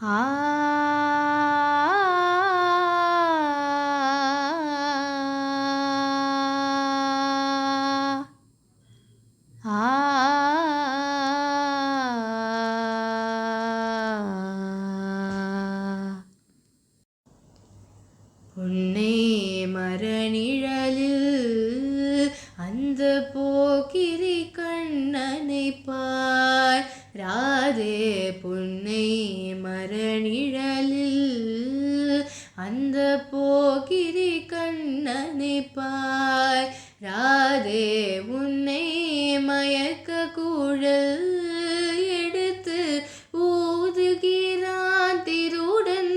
ஆ ஆ புன்னை மரநிழலில் அந்த போக்கிரி கண்ணனை பார் ராதே. புன்னை மரநிழலில் அந்த போக்கிரி கண்ணனை பார் ராதே. உன்னை மயக்க குழல் எடுத்து ஊதுகிறான் திருடன்.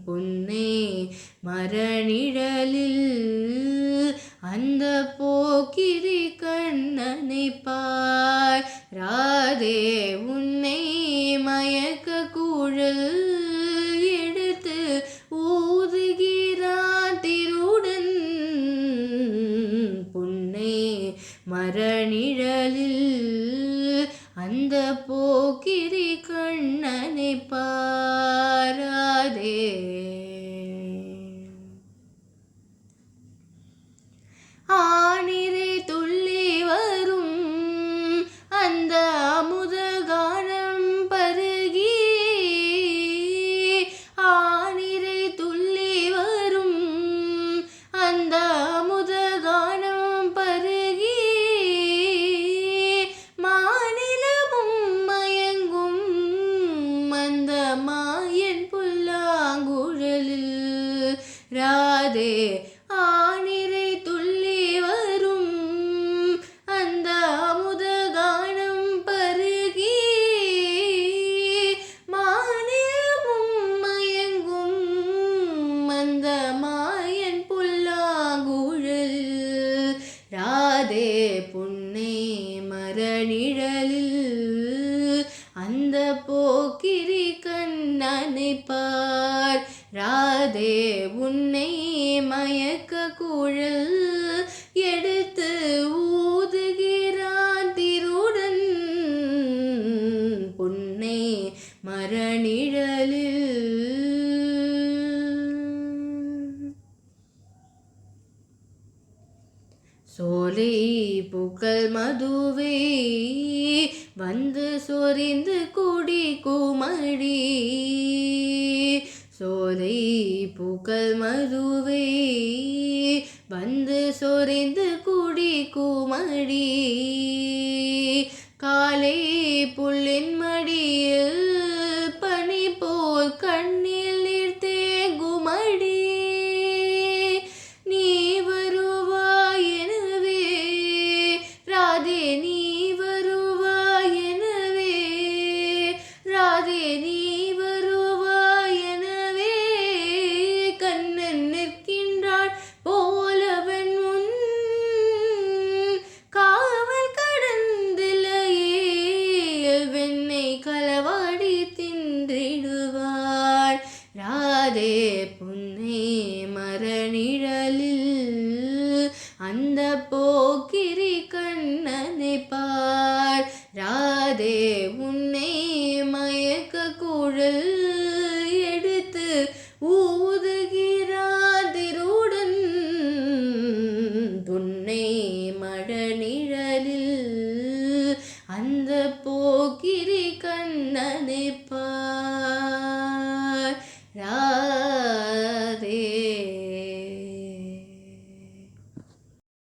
புன்னை மரநிழலில் அந்த போக்கிரி கண்ணனை பார் ராதே. உன்னை மயக்க குழல் எடுத்து ஊதுகிறான் திருடன். புன்னை மரநிழலில் அந்த போக்கிரி கண்ணனை பார் ராதே. ஆனிரை துள்ளி வரும் அந்த அமுத கானம் பருகி. ஆனிரை துள்ளி வரும் அந்த அமுத கானம் பருகி. மாநிலமும் மயங்கும் அந்த மாயன் புல்லாங்குழலில் ராதே. ஆனிரை துள்ளி வரும் அந்த அமுத கானம் பருகி. மாநிலமும் மயங்கும் அந்த மாயன் புல்லாங்குழலில் ராதே. புன்னை மரநிழலில் அந்த போக்கிரி கண்ணனை பார் ராதே. உன்னை மயக்க குழல் எடுத்து ஊதுகிறான் திருடன். புன்னை மரநிழலில் சோலை பூக்கள் மதுவே வந்து சொரிந்து குடி குமடி. சோலை பூக்கள் மதுவே வந்து சொரிந்து குடி குமடி. காலை புல்லின் மடியில் பனி போல் கண்ணில் நீர் தேங்குமடி. நீ வருவாய் எனவே ராதே. நீ வருவாய் எனவே ராதே. நீ வருவாய் எனவே கண்ணன் நிற்கின்றான் போலவன் முன். காவல் கடந்திலையே வெண்ணை களவாடி தின்றிடுவாள் ராதே. புன்னை மரநிழலில் அந்த போக்கிரி கண்ணனை பார் ராதே. உன்னை மயக்க குழல் எடுத்து ஊதுகிறான் திருடன். புன்னை மரநிழலில் அந்த போக்கிரி கண்ணனை பார்.